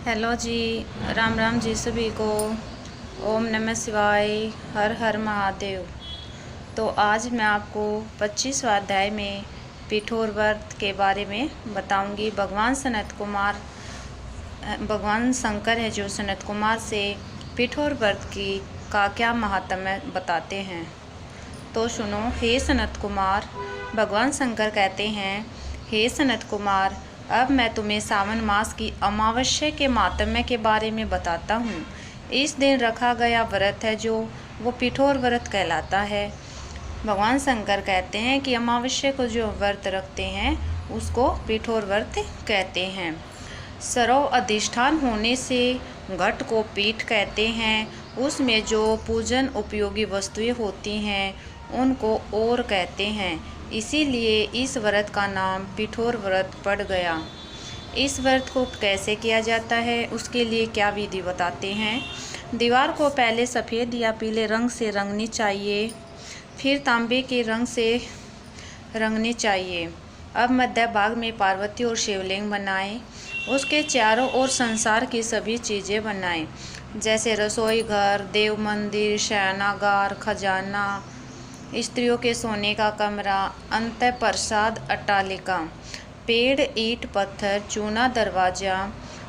Hello जी। राम राम जी सभी को। ओम नमः शिवाय। हर हर महादेव। तो आज मैं आपको 25वां अध्याय में पिठोर व्रत के बारे में बताऊंगी। भगवान शंकर है जो सनत कुमार से पिठोर व्रत की का क्या महात्म्य बताते हैं। तो सुनो। हे सनत कुमार, भगवान शंकर कहते हैं, हे सनत कुमार, अब मैं तुम्हें सावन मास की अमावस्या के मातम्य के बारे में बताता हूँ। इस दिन रखा गया व्रत है जो वो पिठोर व्रत कहलाता है। भगवान शंकर कहते हैं कि अमावस्या को जो व्रत रखते हैं उसको पिठोर व्रत कहते हैं। सरव अधिष्ठान होने से घट को पीठ कहते हैं। उसमें जो पूजन उपयोगी वस्तुएं होती हैं उनको और कहते हैं। इसीलिए इस व्रत का नाम पिठोर व्रत पड़ गया। इस व्रत को कैसे किया जाता है, उसके लिए क्या विधि बताते हैं। दीवार को पहले सफ़ेद या पीले रंग से रंगनी चाहिए, फिर तांबे के रंग से रंगनी चाहिए। अब मध्य भाग में पार्वती और शिवलिंग बनाएं। उसके चारों ओर संसार की सभी चीज़ें बनाएं, जैसे रसोई घर, देव मंदिर, शयनागार, खजाना, स्त्रियों के सोने का कमरा, अंतः प्रसाद, अट्टालिका, पेड़, ईंट, पत्थर, चूना दरवाजा,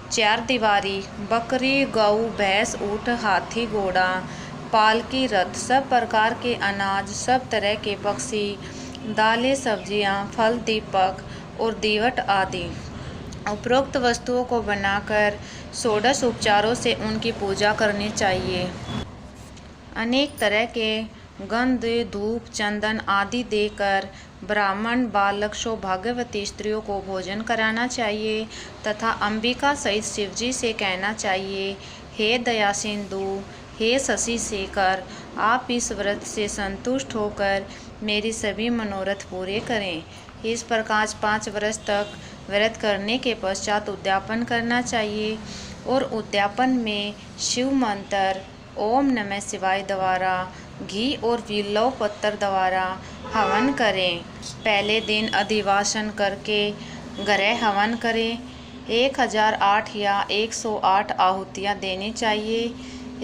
चार दीवारी, बकरी, गऊ, भैंस, ऊँट, हाथी, घोड़ा, पालकी, रथ, सब प्रकार के अनाज, सब तरह के पक्षी, दालें, सब्जियां, फल, दीपक और दीवट आदि उपरोक्त वस्तुओं को बनाकर षोडश उपचारों से उनकी पूजा करनी चाहिए। अनेक तरह के गंध, धूप, चंदन आदि देकर ब्राह्मण, बालक, सौभाग्यवती स्त्रियों को भोजन कराना चाहिए तथा अंबिका सहित शिवजी से कहना चाहिए, हे दया सिंधु, हे शशि शेखर, आप इस व्रत से संतुष्ट होकर मेरी सभी मनोरथ पूरे करें। इस प्रकार 5 वर्ष तक व्रत करने के पश्चात उद्यापन करना चाहिए और उद्यापन में शिव मंत्र ओम नमः शिवाय द्वारा घी और बिल्व पत्र द्वारा हवन करें। पहले दिन अधिवासन करके ग्रह हवन करें। 1008 या 108 आहुतियाँ देनी चाहिए।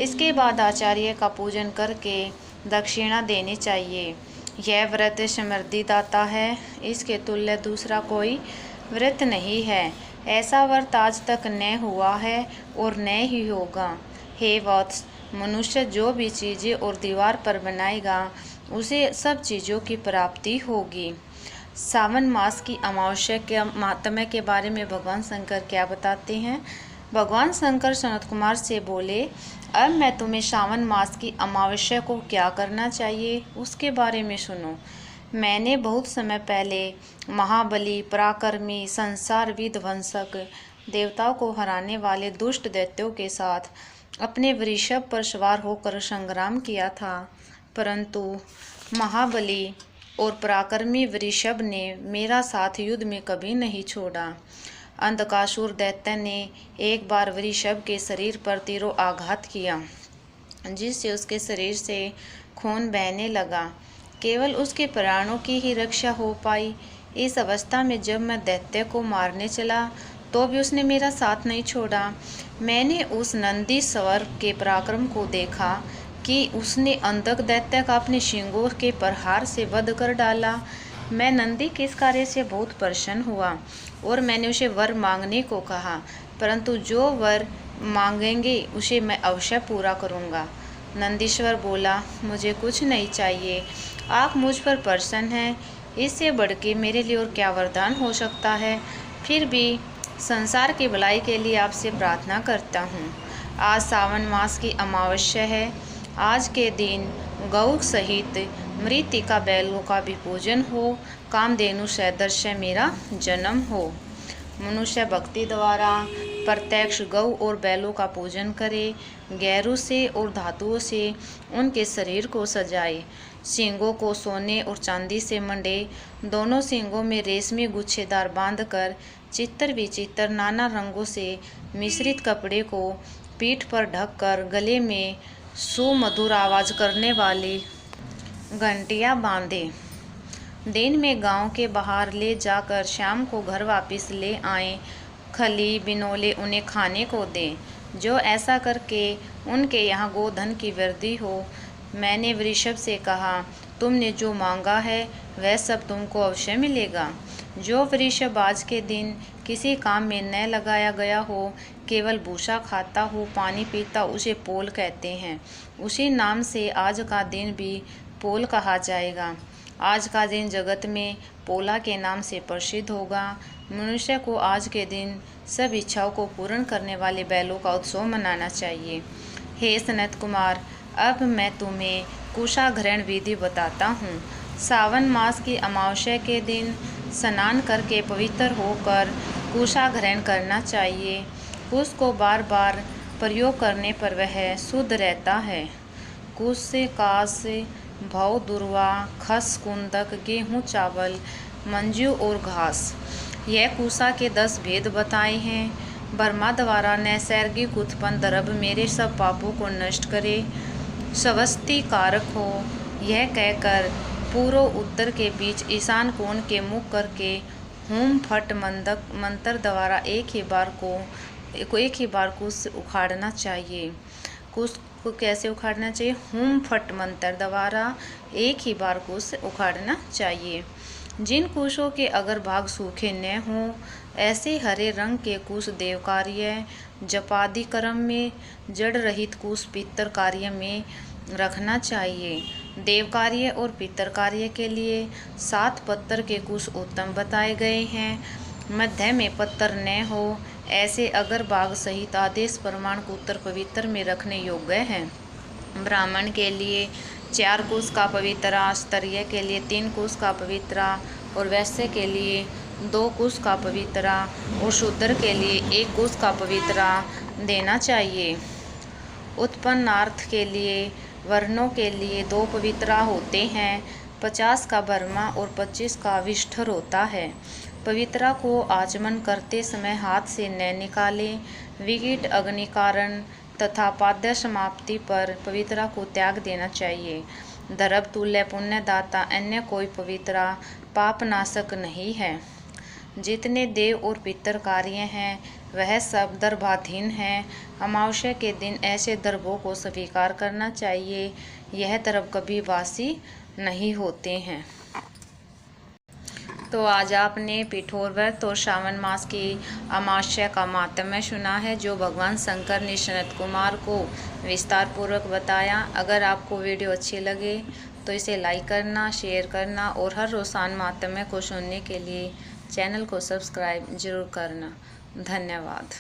इसके बाद आचार्य का पूजन करके दक्षिणा देनी चाहिए। यह व्रत समृद्धि दाता है। इसके तुल्य दूसरा कोई व्रत नहीं है। ऐसा व्रत आज तक न हुआ है और न ही होगा। हे वत्स, मनुष्य जो भी चीज़ें और दीवार पर बनाएगा उसे सब चीज़ों की प्राप्ति होगी। सावन मास की अमावस्या के महात्म्य के बारे में भगवान शंकर क्या बताते हैं। भगवान शंकर सनत कुमार से बोले, अब मैं तुम्हें सावन मास की अमावस्या को क्या करना चाहिए उसके बारे में सुनो। मैंने बहुत समय पहले महाबली, पराक्रमी, संसार विध्वंसक, देवताओं को हराने वाले दुष्ट दैत्यों के साथ अपने वृषभ पर सवार होकर संग्राम किया था, परंतु महाबली और पराक्रमी वृषभ ने मेरा साथ युद्ध में कभी नहीं छोड़ा। अंधकासुर दैत्य ने एक बार वृषभ के शरीर पर तीरों आघात किया, जिससे उसके शरीर से खून बहने लगा। केवल उसके प्राणों की ही रक्षा हो पाई। इस अवस्था में जब मैं दैत्य को मारने चला तो भी उसने मेरा साथ नहीं छोड़ा। मैंने उस नंदी स्वर के पराक्रम को देखा कि उसने अंधक दैत्य का अपने सींगों के प्रहार से वध कर डाला। मैं नंदी के इस कार्य से बहुत प्रसन्न हुआ और मैंने उसे वर मांगने को कहा, परंतु जो वर मांगेंगे उसे मैं अवश्य पूरा करूँगा। नंदीश्वर बोला, मुझे कुछ नहीं चाहिए, आप मुझ पर प्रसन्न हैं, इससे बढ़ के मेरे लिए और क्या वरदान हो सकता है। फिर भी संसार की भलाई के लिए आपसे प्रार्थना करता हूँ। आज सावन मास की अमावस्या है। आज के दिन गौ सहित मृतिका बैलों का भी पूजन हो, कामधेनु सदृश मेरा जन्म हो। मनुष्य भक्ति द्वारा प्रत्यक्ष गौ और बैलों का पूजन करे, गैरों से और धातुओं से उनके शरीर को सजाए, सींगों को सोने और चांदी से मंडे, दोनों सींगों में रेशमी गुच्छेदार बांधकर चित्तर विचित्र नाना रंगों से मिश्रित कपड़े को पीठ पर ढककर गले में सुमधुर आवाज करने वाली घंटियां बांधे। दिन में गांव के बाहर ले जाकर शाम को घर वापस ले आएं। खली बिनौले उन्हें खाने को दें, जो ऐसा करके उनके यहाँ गोधन की वृद्धि हो। मैंने वृषभ से कहा, तुमने जो मांगा है वह सब तुमको अवश्य मिलेगा। जो वृषभ आज के दिन किसी काम में न लगाया गया हो, केवल भूसा खाता हो, पानी पीता, उसे पोल कहते हैं। उसी नाम से आज का दिन भी पोल कहा जाएगा। आज का दिन जगत में पोला के नाम से प्रसिद्ध होगा। मनुष्य को आज के दिन सब इच्छाओं को पूर्ण करने वाले बैलों का उत्सव मनाना चाहिए। हे सनत कुमार, अब मैं तुम्हें कुशाग्रहण विधि बताता हूँ। सावन मास की अमावस्या के दिन स्नान करके पवित्र होकर कुशाग्रहण करना चाहिए। कुश को बार बार प्रयोग करने पर वह शुद्ध रहता है। कुश से काश, भव, दुर्वा, खस, कुंदक, गेहूँ, चावल, मंजू और घास, यह कुशा के 10 भेद बताए हैं। ब्रह्मा द्वारा नैसर्गिक उत्पन्न द्रव्य मेरे सब पापों को नष्ट करे, स्वस्ति कारक हो, यह कहकर पूर्व उत्तर के बीच ईशान कोण के मुख करके हुम फट मंत्र द्वारा एक ही बार कुश उखाड़ना चाहिए। कुश को कैसे उखाड़ना चाहिए? हुम फट मंत्र द्वारा एक ही बार कुश उखाड़ना चाहिए। जिन कुशों के अगर भाग सूखे न हों, ऐसे हरे रंग के कुश देव कार्य, जपादि कर्म में, जड़ रहित कुश पितर कार्य में रखना चाहिए। देव कार्य और पितर कार्य के लिए 7 पत्थर के कुश उत्तम बताए गए हैं। मध्य में पत्थर न हो, ऐसे अगर बाघ सहित आदेश प्रमाण को उत्तर पवित्र में रखने योग्य हैं। ब्राह्मण के लिए 4 कुश का पवित्रा, क्षत्रिय के लिए 3 कुश का पवित्रा और वैश्य के लिए 2 कुश का पवित्रा और शूद्र के लिए 1 कुश का पवित्रा देना चाहिए। उत्पन्नार्थ के लिए वर्णों के लिए 2 पवित्रा होते हैं। 50 का बर्मा और 25 का विष्ठर होता है। पवित्रा को आचमन करते समय हाथ से न निकालें। विगिट, अग्नि कारण तथा पाद्य समाप्ति पर पवित्रा को त्याग देना चाहिए। दरब तुल्य पुण्यदाता अन्य कोई पवित्रा पापनाशक नहीं है। जितने देव और पितर कार्य हैं वह सब दर्भाधीन हैं। अमावस्या के दिन ऐसे दर्भों को स्वीकार करना चाहिए। यह दर्भ कभी वासी नहीं होते हैं। तो आज आपने पिठोर व्रत और श्रावण मास की अमावस्या का माहात्म्य सुना है, जो भगवान शंकर ने सनत कुमार को विस्तार पूर्वक बताया। अगर आपको वीडियो अच्छी लगे तो इसे लाइक करना, शेयर करना और हर रोज़ाना माहात्म्य को सुनने के लिए चैनल को सब्सक्राइब जरूर करना। धन्यवाद।